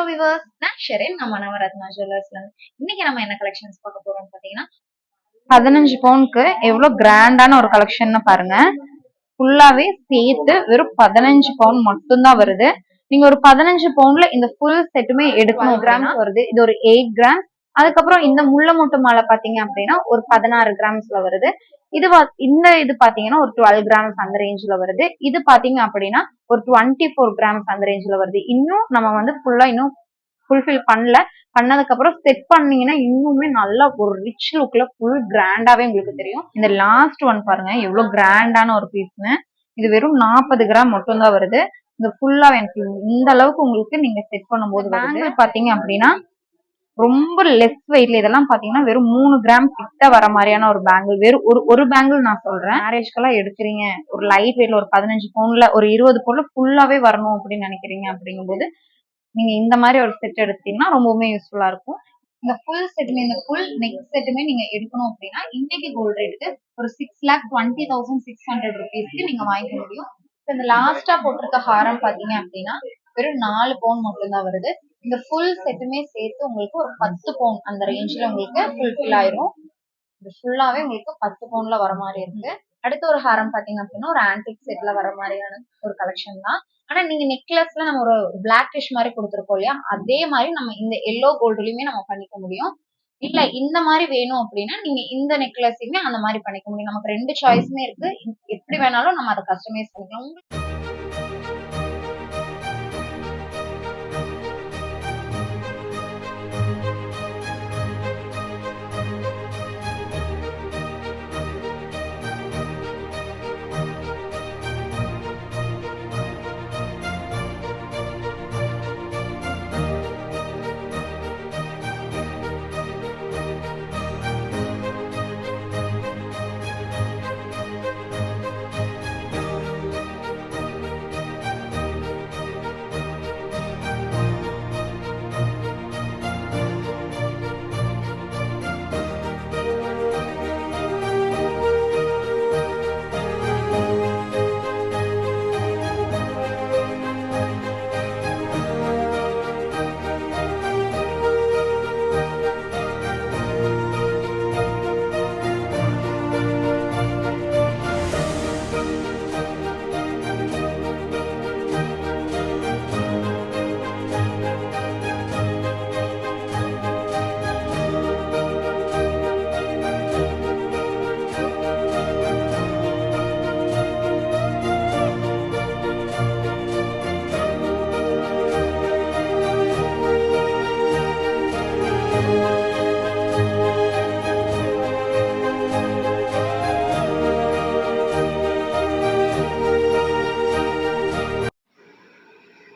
Hello viewers, நான் ஷெரின். நம்ம நவரத்னா ஜுவல்லர்ஸ்ல இன்னைக்கு நம்ம என்ன கலெக்ஷன்ஸ் பார்க்க போறோம்னு பாத்தீங்கன்னா 15 பவுனுக்கு எவ்வளவு கிராண்டான ஒரு கலெக்ஷன் பாருங்க. ஃபுல்லாவே சேர்த்து வெறும் 15 பவுன் மட்டும் தான் வருது. நீங்க ஒரு 15 பவுன்ல இந்த ஃபுல் செட்டுமே எடுக்கணும். கிராம்ஸ் வருது. இது ஒரு 8 கிராம். அதுக்கப்புறம் இந்த முள்ள மூட்டு மாலை பாத்தீங்க அப்படின்னா ஒரு 16 கிராம்ஸ்ல வருது. இது பாத்தீங்கன்னா ஒரு 12 கிராம்ஸ் அந்த ரேஞ்ச்ல வருது. இது பாத்தீங்க அப்படின்னா ஒரு 24 கிராம்ஸ் அந்த ரேஞ்ச்ல வருது. இன்னும் நம்ம ஃபுல்லா இன்னும் ஃபுல்ஃபில் பண்ணதுக்கு அப்புறம் செட் பண்ணீங்கன்னா இன்னுமே நல்லா ஒரு ரிச் லுக்ல ஃபுல் கிராண்டாவே உங்களுக்கு தெரியும். இந்த லாஸ்ட் ஒன் பாருங்க எவ்வளவு கிராண்டான ஒரு பீஸ்னு. இது வெறும் 40 கிராம் மட்டும் தான் வருது. இந்த ஃபுல்லா எனக்கு இந்த அளவுக்கு உங்களுக்கு நீங்க செட் பண்ணும்போது பேங்கிள் பாத்தீங்க அப்படின்னா ரொம்ப லெஸ் வெயிட்ல இதெல்லாம் பாத்தீங்கன்னா வெறும் 3 கிராம் கிட்ட வர மாதிரியான ஒரு பேங்கிள். வெறும் ஒரு பேங்கிள் நான் சொல்றேன். மேரேஜ்க்கெல்லாம் எடுக்கிறீங்க, ஒரு லைட் வெயிட்ல ஒரு 15 பவுன்ல ஒரு 20 பவுன்ல ஃபுல்லாவே வரணும் அப்படின்னு நினைக்கிறீங்க அப்படிங்கும்போது நீங்க இந்த மாதிரி ஒரு செட் எடுத்தீங்கன்னா ரொம்பவுமே யூஸ்ஃபுல்லா இருக்கும். இந்த ஃபுல் செட்டுமே இந்த ஃபுல் நெக் செட்டுமே நீங்க எடுக்கணும் அப்படின்னா இன்னைக்கு கோல்ட் ரேட்டுக்கு ஒரு 6,20,600 rupeesக்கு நீங்க வாங்கிக்க முடியும். இந்த லாஸ்டா போட்டிருக்க ஹாரம் பாத்தீங்க அப்படின்னா வெறும் 4 பவுன் மட்டும் தான் வருது. இந்த ஃபுல் செட்டுமே சேர்த்து உங்களுக்கு ஒரு 10 பவுன் அந்த ரேஞ்ச்ல உங்களுக்கு ஃபுல்ஃபில் ஆயிரும். இது ஃபுல்லாவே உங்களுக்கு 10 பவுன்ல வர மாதிரி இருக்கு. அடுத்த ஒரு ஹாரம் பாத்தீங்க அப்படின்னா ஒரு ஆன்டிக் செட்ல வர மாதிரியான ஒரு கலெக்ஷன் தான். ஆனா நீங்க நெக்லஸ்ல நம்ம ஒரு பிளாக்கிஷ் மாதிரி கொடுத்துருக்கோம் இல்லையா, அதே மாதிரி நம்ம இந்த எல்லோ கோல்டுலயுமே நம்ம பண்ணிக்க முடியும். இல்ல இந்த மாதிரி வேணும் அப்படின்னா நீங்க இந்த நெக்லஸையுமே அந்த மாதிரி பண்ணிக்க முடியும். நமக்கு 2 சாய்ஸுமே இருக்கு. எப்படி வேணாலும் நம்ம அதை கஸ்டமைஸ் பண்ணிக்கலாம்.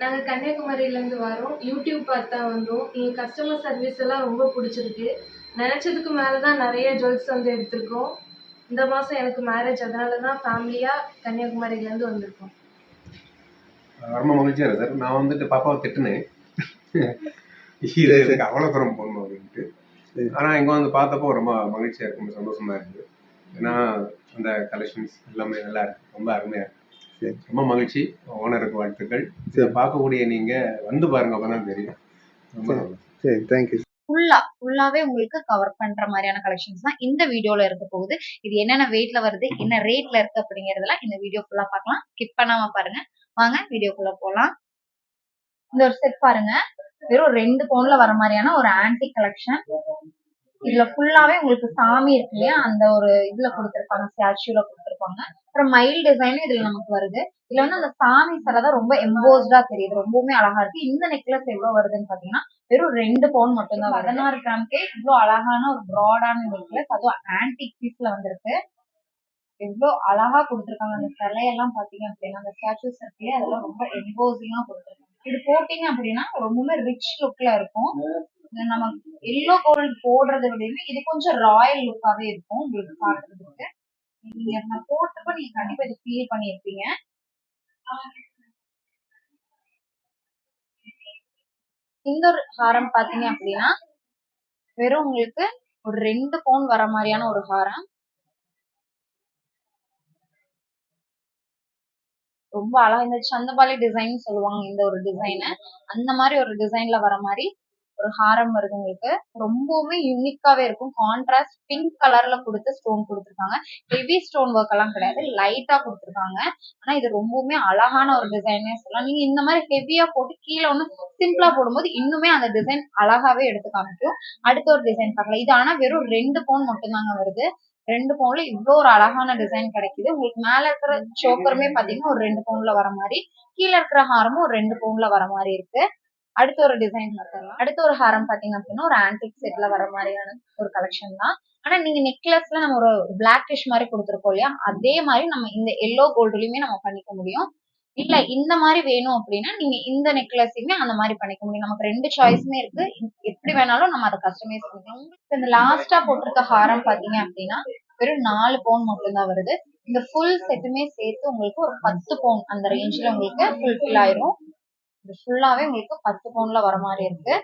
நாங்கள் கன்னியாகுமரியிலேருந்து வரோம். யூடியூப் பார்த்து தான் வந்தோம். எங்கள் கஸ்டமர் சர்வீஸ் எல்லாம் ரொம்ப பிடிச்சிருக்கு. நினச்சதுக்கு மேலே தான் நிறைய ஜுவல்ஸ் எடுத்திருக்கோம். இந்த மாதம் எனக்கு மேரேஜ், அதனால தான் ஃபேமிலியாக கன்னியாகுமரியிலேருந்து வந்திருக்கோம். ரொம்ப மகிழ்ச்சியாக இருக்குது சார். நான் பாப்பாவை திட்டுனேன், இதுக்கு அவ்வளோ தூரம் போகணும் அப்படின்ட்டு. ஆனால் இங்கே பார்த்தப்போ ரொம்ப மகிழ்ச்சியாக இருக்கு, ரொம்ப சந்தோஷமாக இருக்குது. ஏன்னா அந்த கலெக்ஷன்ஸ் எல்லாமே நல்லா இருக்கு, ரொம்ப அருமையாக இருக்கு. ரொம்ப மகிழ்ச்சி. ஓனருக்கு வாழ்த்துக்கள். இதை பார்க்கக்கூடிய நீங்க வந்து பாருங்க, அப்பதான் தெரியும். சரி, தேங்க்யூ. ஃபுல்லாவே உங்களுக்கு கவர் பண்ற மாதிரியான கலெக்ஷன்ஸ் தான் இந்த வீடியோல இருக்க போகுது. இது என்னென்ன வெயிட்ல வருது, என்ன ரேட்ல இருக்கு அப்படிங்கறதெல்லாம் இந்த வீடியோ ஃபுல்லா பார்க்கலாம். ஸ்கிப் பண்ணாம பாருங்க. வாங்க வீடியோக்குள்ள போலாம். இந்த ஒரு செட் பாருங்க, வெறும் 2 பவுன்ல வர மாதிரியான ஒரு ஆன்டிக் கலெக்ஷன். இதுல ஃபுல்லாவே உங்களுக்கு சாமி இருக்கு இல்லையா, அந்த ஒரு இதுல கொடுத்திருப்பாங்க, ஸ்டாச்சுல கொடுத்திருப்பாங்க. அப்புறம் மயில் டிசைனும் இதுல நமக்கு வருது. இதுல அந்த சாமி சிலை தான் ரொம்ப எம்போஸ்டா தெரியுது, ரொம்பவுமே அழகா இருக்கு. இந்த நெக்லஸ் எவ்வளவு வருதுன்னு பாத்தீங்கன்னா வெறும் 2 பவுன் மட்டும் தான். 16 கிராம்க்கே இவ்வளவு அழகான ஒரு ப்ராடான நெக்லஸ், அதுவும் ஆன்டிக் பீஸ்ல வந்திருக்கு. எவ்வளவு அழகா கொடுத்திருக்காங்க. அந்த சிலையெல்லாம் பாத்தீங்க அப்படின்னா அந்த ஸ்டாச்சுஸ் இருக்கு, அதெல்லாம் ரொம்ப எம்போசிங்கா கொடுத்திருக்காங்க. இது போட்டீங்க அப்படின்னா ரொம்பவுமே ரிச் லுக்ல இருக்கும். நம்ம எல்லோ கோல்டு போடுறதை விடவே இது கொஞ்சம் ராயல் லுக்காவே இருக்கும் உங்களுக்கு பாக்குறதுக்கு. நீங்க போட்டப்ப நீங்க கண்டிப்பா இதை ஃபீல் பண்ணிருப்பீங்க. இந்த ஒரு ஹாரம் பாத்தீங்க அப்படின்னா வெறும் உங்களுக்கு ஒரு 2 பவுன் வர மாதிரியான ஒரு ஹாரம். ரொம்ப அழகா இந்த சந்தபாலி டிசைன் சொல்லுவாங்க இந்த ஒரு டிசைன். அந்த மாதிரி ஒரு டிசைன்ல வர மாதிரி ஒரு ஹாரம் வருது உங்களுக்கு. ரொம்பவுமே யூனிக்காவே இருக்கும். கான்ட்ராஸ்ட் பிங்க் கலர்ல கொடுத்து ஸ்டோன் கொடுத்துருக்காங்க. ஹெவி ஸ்டோன் ஒர்க் எல்லாம் கிடையாது, லைட்டா கொடுத்துருக்காங்க. ஆனா இது ரொம்பவுமே அழகான ஒரு டிசைனே சொல்லலாம். நீங்க இந்த மாதிரி ஹெவியா போட்டு கீழே ஒண்ணு சிம்பிளா போடும்போது இன்னுமே அந்த டிசைன் அழகாவே எடுத்து காமிக்கும். அடுத்த ஒரு டிசைன் பார்க்கலாம். இது ஆனா வெறும் 2 பவுன் மட்டும்தாங்க வருது. 2 பவுன்ல இவ்வளோ ஒரு அழகான டிசைன் கிடைக்குது உங்களுக்கு. மேல இருக்கிற சோக்கருமே பாத்தீங்கன்னா ஒரு 2 பவுன்ல வர மாதிரி, கீழே இருக்கிற ஹாரமும் ஒரு 2 பவுன்ல வர மாதிரி இருக்கு. அடுத்த ஒரு டிசைன் பார்க்கலாம். அடுத்த ஒரு ஹாரம் பாத்தீங்க அப்படின்னா ஒரு ஆன்டிக் செட்ல வர மாதிரியான ஒரு கலெக்ஷன் தான். ஆனா நீங்க நெக்லஸ்ல நம்ம ஒரு பிளாக்கிஷ் மாதிரி கொடுத்துருக்கோம் இல்லையா, அதே மாதிரி நம்ம இந்த எல்லோ கோல்டுலயுமே நம்ம பண்ணிக்க முடியும். இல்ல இந்த மாதிரி வேணும் அப்படின்னா நீங்க இந்த நெக்லஸையுமே அந்த மாதிரி பண்ணிக்க முடியும். நமக்கு 2 சாய்ஸுமே இருக்கு. எப்படி வேணாலும் நம்ம அதை கஸ்டமைஸ் பண்ணிக்கலாம். உங்களுக்கு இந்த லாஸ்டா போட்டிருக்க ஹாரம் பாத்தீங்க அப்படின்னா வெறும் 4 பவுன் மட்டும்தான் வருது. இந்த ஃபுல் செட்டுமே சேர்த்து உங்களுக்கு ஒரு 10 பவுன் அந்த ரேஞ்ச்ல உங்களுக்கு ஃபுல்ஃபில் ஆயிரும். இது ஃபுல்லாவே உங்களுக்கு 10 பவுன்ல வர மாதிரி இருக்கு.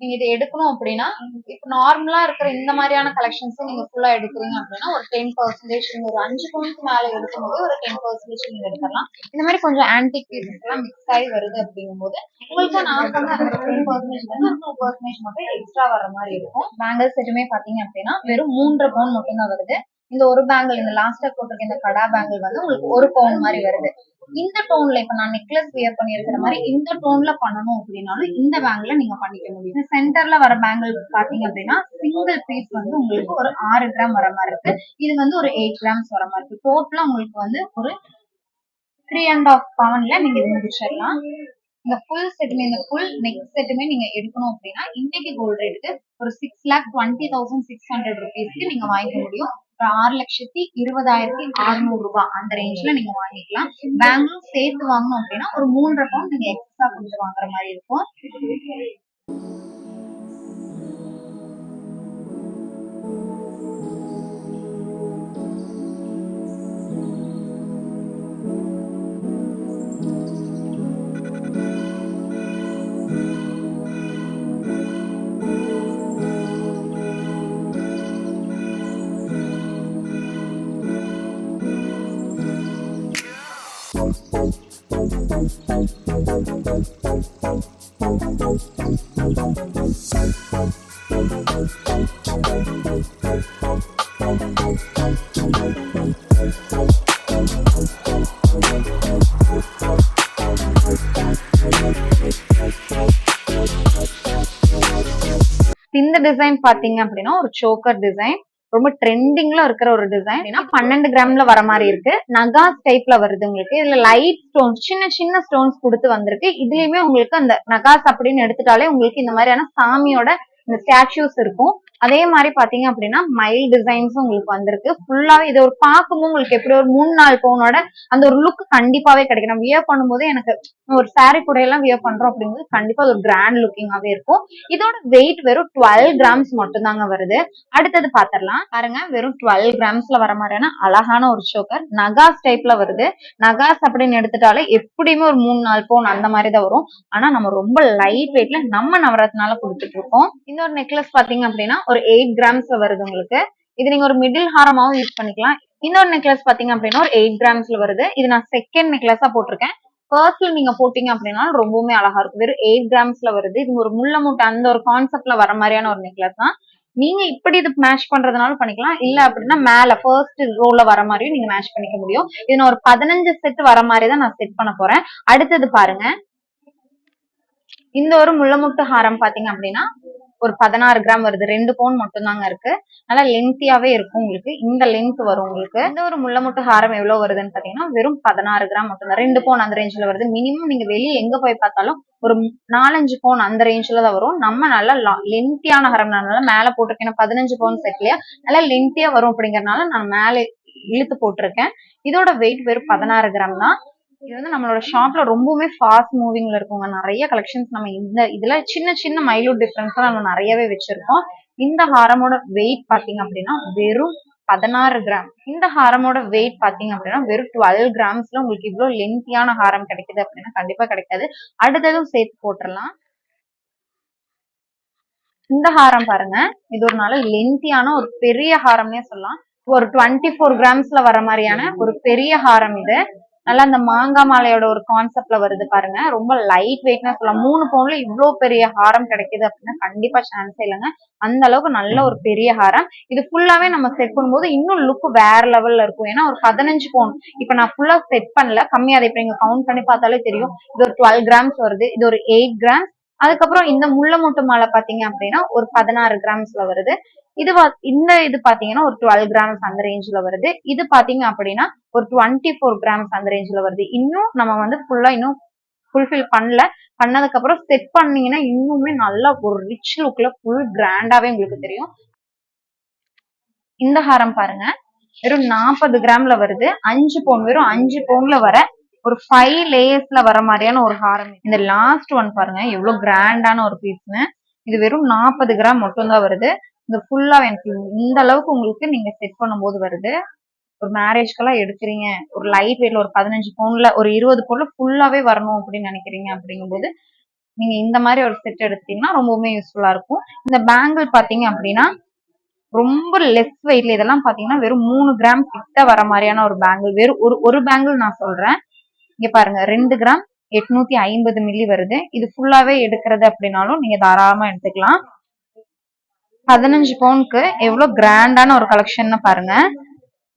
நீங்க இது எடுக்கணும் அப்படின்னா இப்ப நார்மலா இருக்கிற இந்த மாதிரியான கலெக்ஷன்ஸ் நீங்க ஃபுல்லா எடுக்கிறீங்க அப்படின்னா ஒரு 10% நீங்க ஒரு 5 பவுனுக்கு மேல எடுக்கும்போது ஒரு 10% நீங்க எடுக்கலாம். இந்த மாதிரி கொஞ்சம் ஆன்டிக் பீசஸ் எல்லாம் மிக்ஸ் ஆகி வருது அப்படிங்கும்போது உங்களுக்கு நான் சொன்ன அந்த 10% வந்து ஒரு 2% மட்டும் எக்ஸ்ட்ரா வர மாதிரி இருக்கும். பேங்கிள்ஸ் செட்டுமே பாத்தீங்க அப்படின்னா வெறும் 3 பவுன் மட்டும் தான் வருது. இந்த ஒரு பேங்கிள் இந்த லாஸ்டா போட்டிருக்க இந்த கடா பேங்கிள் வந்து உங்களுக்கு 1 பவுன் மாதிரி வருது. இந்த டோன்ல இப்ப நான் நெக்லஸ் வியர் பண்ணிருக்கிற மாதிரி இந்த டோன்ல பண்ணணும் அப்படின்னாலும் இந்த பேங்கிள்ல நீங்க பண்ணிக்க முடியும். சென்டர்ல வர பேங்கிள் பாத்தீங்க அப்படின்னா சிங்கிள் பீஸ் வந்து உங்களுக்கு ஒரு 6 கிராம் வர மாதிரி இருக்கு. இது வந்து ஒரு 8 கிராம்ஸ் வர மாதிரி இருக்கு. டோட்டலா உங்களுக்கு வந்து ஒரு 3.5 பவுன்ல நீங்க இது முடிச்சிடலாம். இந்த ஃபுல் செட்டுமே இந்த ஃபுல் நெக் செட்டுமே நீங்க எடுக்கணும் அப்படின்னா இன்னைக்கு கோல்ட் ரேட்டுக்கு ஒரு 6,20,600 rupeesக்கு நீங்க வாங்கிக்க முடியும். ஒரு 6,20,600 ரூபாய் அந்த ரேஞ்ச்ல நீங்க வாங்கிக்கலாம். பேங்கிளும் சேர்த்து வாங்கணும் அப்படின்னா ஒரு 3.5 பவுன் நீங்க எக்ஸ்ட்ரா கொடுத்து வாங்குற மாதிரி இருக்கும். இந்த டிசைன் பாத்தீங்க அப்படின்னா ஒரு சோக்கர் டிசைன், ரொம்ப ட்ரெண்டிங்ல இருக்கிற ஒரு டிசைன். 12 கிராம்ல வர மாதிரி இருக்கு. நகாஸ் டைப்ல வருது உங்களுக்கு. இதுல லைட் ஸ்டோன்ஸ் சின்ன சின்ன ஸ்டோன்ஸ் கொடுத்து வந்திருக்கு. இதுலயுமே உங்களுக்கு அந்த நகாஸ் அப்படின்னு எடுத்துட்டாலே உங்களுக்கு இந்த மாதிரியான சாமியோட இந்த ஸ்டாச்சூஸ் இருக்கும். அதே மாதிரி பாத்தீங்க அப்படின்னா மைல் டிசைன்ஸும் உங்களுக்கு வந்திருக்கு. ஃபுல்லாவே இது ஒரு பார்க்கும்போது உங்களுக்கு எப்படி ஒரு 3-4 பவுனோட அந்த ஒரு லுக் கண்டிப்பாவே கிடைக்கும். நம்ம வியர் பண்ணும்போது எனக்கு ஒரு சாரி கூட எல்லாம் வியர் பண்றோம் அப்படிங்கும்போது கண்டிப்பா ஒரு கிராண்ட் லுக்கிங்காவே இருக்கும். இதோட வெயிட் வெறும் 12 கிராம்ஸ் மட்டும் தாங்க வருது. அடுத்தது பாத்திரலாம் பாருங்க. வெறும் 12 கிராம்ஸ்ல வர மாதிரியான அழகான ஒரு சோக்கர் நகாஸ் டைப்ல வருது. நகாஸ் அப்படின்னு எடுத்துட்டாலே எப்படியுமே ஒரு 3-4 பவுன் அந்த மாதிரி தான் வரும். ஆனா நம்ம ரொம்ப லைட் வெயிட்ல நம்ம நவரத்னால கொடுத்துட்டு இருக்கோம். இந்த ஒரு நெக்லஸ் பாத்தீங்க அப்படின்னா ஒரு 8 கிராம்ஸ்ல வருது உங்களுக்கு. இது நீங்க ஒரு மிடில் ஹாரமாவும் யூஸ் பண்ணிக்கலாம். இன்னொரு நெக்லஸ் பாத்தீங்க அப்படின்னா ஒரு 8 கிராம்ஸ்ல வருது. இது நான் செகண்ட் நெக்லஸா போட்டிருக்கேன். பர்ஸ்ல நீங்க போட்டீங்க அப்படின்னா ரொம்பவுமே அழகா இருக்கும். வெறும் 8 கிராம்ஸ்ல வருது. இது ஒரு முள்ள மூட்டை அந்த ஒரு கான்செப்ட்ல வர மாதிரியான ஒரு நெக்லஸ் தான். நீங்க இப்படி இது மேட்ச் பண்றதுனாலும் பண்ணிக்கலாம். இல்ல அப்படின்னா மேல ஃபர்ஸ்ட் ரோல வர மாதிரியும் நீங்க மேட்ச் பண்ணிக்க முடியும். இது நான் ஒரு 15 செட் வர மாதிரி தான் நான் செட் பண்ண போறேன். அடுத்தது பாருங்க. இந்த ஒரு முள்ளமுட்டு ஹாரம் பாத்தீங்க அப்படின்னா ஒரு 16 கிராம் வருது. 2 பவுன் மட்டும் தாங்க இருக்கு. நல்லா லென்த்தியாவே இருக்கும் உங்களுக்கு. இந்த லென்த் வரும் உங்களுக்கு. இந்த ஒரு முள்ளமுட்டு ஹாரம் எவ்வளவு வருதுன்னு பாத்தீங்கன்னா வெறும் 16 கிராம் மட்டும் தான். 2 பவுன் அந்த ரேஞ்ச்ல வருது. மினிமம் நீங்க வெளியே எங்க போய் பார்த்தாலும் ஒரு 4-5 பவுன் அந்த ரேஞ்ச்ல தான் வரும். நம்ம நல்லா லென்த்தியான ஹாரம் நல்லா மேல போட்டிருக்கேன். 15 பவுன் செட்லயா நல்லா லென்த்தியா வரும் அப்படிங்கறதுனால நான் மேல இழுத்து போட்டிருக்கேன். இதோட வெயிட் வெறும் 16 கிராம் தான். இது வந்து நம்மளோட ஷாப்ல ரொம்பவுமே ஃபாஸ்ட் மூவிங்ல இருக்குங்க. நிறைய கலெக்ஷன்ஸ் நம்ம இதுல சின்ன சின்ன மைலூட் டிஃபரன்ஸ் நம்ம நிறையவே வச்சிருக்கோம். இந்த ஹாரமோட வெயிட் பாத்தீங்க அப்படின்னா வெறும் 16 கிராம். இந்த ஹாரமோட வெயிட் பாத்தீங்க அப்படின்னா வெறும் 12 கிராம்ஸ்ல உங்களுக்கு இவ்வளவு லென்த்தியான ஹாரம் கிடைக்குது அப்படின்னா கண்டிப்பா கிடைக்காது. அடுத்ததும் சேர்த்து போட்டுடலாம். இந்த ஹாரம் பாருங்க. இது ஒரு நல்ல லென்த்தியான ஒரு பெரிய ஹாரம்னே சொல்லலாம். ஒரு 24 கிராம்ஸ்ல வர மாதிரியான ஒரு பெரிய ஹாரம் இது. நல்லா அந்த மாங்காய் மாலையோட ஒரு கான்செப்ட்ல வருது பாருங்க. ரொம்ப லைட் வெயிட்னா சொல்லலாம். 3 பவுன்ல இவ்வளவு பெரிய ஹாரம் கிடைக்குது அப்படின்னா கண்டிப்பா சான்ஸே இல்லைங்க. அந்த அளவுக்கு நல்ல ஒரு பெரிய ஹாரம். இது ஃபுல்லாவே நம்ம செட் பண்ணும்போது இன்னும் லுக் வேற லெவல்ல இருக்கும். ஏன்னா ஒரு 15 பவுன் இப்ப நான் ஃபுல்லா செட் பண்ணல, கம்மியா. அதை இப்ப நீங்க கவுண்ட் பண்ணி பார்த்தாலே தெரியும். இது ஒரு 12 கிராம்ஸ் வருது, இது ஒரு 8 கிராம்ஸ். அதுக்கப்புறம் இந்த முள்ள முட்டு மாலை பாத்தீங்க அப்படின்னா ஒரு 16 கிராம்ஸ்ல வருது. இந்த இது பாத்தீங்கன்னா ஒரு 12 கிராம்ஸ் அந்த ரேஞ்ச்ல வருது. இது பாத்தீங்க அப்படின்னா ஒரு 24 கிராம்ஸ் அந்த ரேஞ்ச்ல வருது. இன்னும் நம்ம வந்து ஃபுல்லா இன்னும் ஃபுல்ஃபில் பண்ணல. பண்ணதுக்கு அப்புறம் செட் பண்ணீங்கன்னா இன்னுமே நல்லா ஒரு ரிச் லுக்ல ஃபுல் கிராண்டாவே உங்களுக்கு தெரியும். இந்த ஹாரம் பாருங்க, வெறும் 40 கிராம்ல வருது. 5 பவுன், வெறும் 5 பவுன்ல வர ஒரு 5 லேயர்ஸ்ல வர மாதிரியான ஒரு ஹாரம். இந்த லாஸ்ட் ஒன் பாருங்க எவ்வளவு கிராண்டான ஒரு பீஸ்னு. இது வெறும் 40 கிராம் மட்டும் தான் வருது. இந்த ஃபுல்லா எனக்கு இந்த அளவுக்கு உங்களுக்கு நீங்க செட் பண்ணும்போது வருது. ஒரு மேரேஜ்க்கெல்லாம் எடுக்கிறீங்க, ஒரு லைட் வெயிட்ல ஒரு 15 பவுன்ல ஒரு 20 பவுன்ல ஃபுல்லாவே வரணும் அப்படின்னு நினைக்கிறீங்க அப்படிங்கும்போது நீங்க இந்த மாதிரி ஒரு செட் எடுத்தீங்கன்னா ரொம்பவுமே யூஸ்ஃபுல்லா இருக்கும். இந்த பேங்கிள் பாத்தீங்க அப்படின்னா ரொம்ப லெஸ் வெயிட்ல, இதெல்லாம் பாத்தீங்கன்னா வெறும் 3 கிராம் கிட்ட வர மாதிரியான ஒரு பேங்கிள். வெறும் ஒரு பேங்கிள் நான் சொல்றேன். இங்க பாருங்க 2 கிராம் 850 மில்லி வருது. இது ஃபுல்லாவே எடுக்கிறது அப்படின்னாலும் நீங்க தாராளமா எடுத்துக்கலாம். 15 பவுனுக்கு எவ்வளவு கிராண்டான ஒரு கலெக்ஷன் பாருங்க.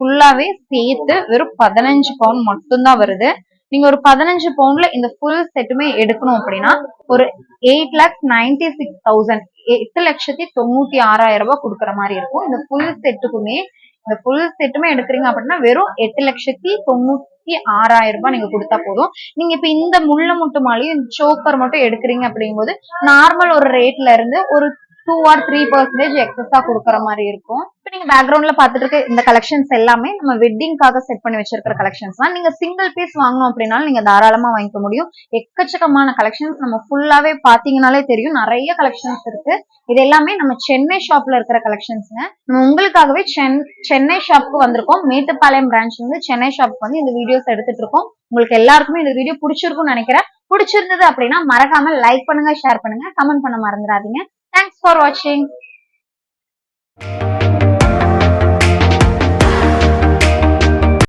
ஃபுல்லாவே சேர்த்து வெறும் 15 பவுன் மட்டும்தான் வருது. நீங்க ஒரு 15 பவுன்ல இந்த ஃபுல் செட்டுமே எடுக்கணும் அப்படின்னா ஒரு 8,96,000 8,96,000 ரூபாய் கொடுக்குற மாதிரி இருக்கும். இந்த ஃபுல் செட்டுமே எடுக்கிறீங்க அப்படின்னா வெறும் 8,96,000 ரூபாய் நீங்க கொடுத்தா போதும். நீங்க இப்ப இந்த முள்ள முட்டு மாலையும் சோக்கர் மட்டும் எடுக்கிறீங்க அப்படிங்கும்போது நார்மல் ஒரு ரேட்ல இருந்து ஒரு 2 or 3% எக்ஸஸா கொடுக்குற மாதிரி இருக்கும். இப்ப நீங்க பேக்ரவுண்ட்ல பாத்துட்டு இருக்க இந்த கலெக்ஷன்ஸ் எல்லாமே நம்ம வெட்டிங்காக செட் பண்ணி வச்சிருக்கிற கலெக்ஷன்ஸ் தான். நீங்க சிங்கிள் பீஸ் வாங்கணும் அப்படின்னாலும் நீங்க தாராளமா வாங்கிக்க முடியும். எக்கச்சக்கமான கலெக்ஷன்ஸ் நம்ம ஃபுல்லாவே பாத்தீங்கன்னாலே தெரியும். நிறைய கலெக்ஷன்ஸ் இருக்கு. இது எல்லாமே நம்ம சென்னை ஷாப்ல இருக்கிற கலெக்ஷன்ஸ்ங்க. நம்ம உங்களுக்காகவே சென்னை ஷாப்க்கு வந்திருக்கோம். மேட்டுப்பாளையம் பிரான்ச்ல இருந்து சென்னை ஷாப்க்கு வந்து இந்த வீடியோஸ் எடுத்துட்டு இருக்கோம். உங்களுக்கு எல்லாருக்குமே இந்த வீடியோ பிடிச்சிருக்கும்னு நினைக்கிறேன். பிடிச்சிருந்தது அப்படின்னா மறக்காம லைக் பண்ணுங்க, ஷேர் பண்ணுங்க, கமெண்ட் பண்ண மறந்துடாதீங்க. Thanks for watching.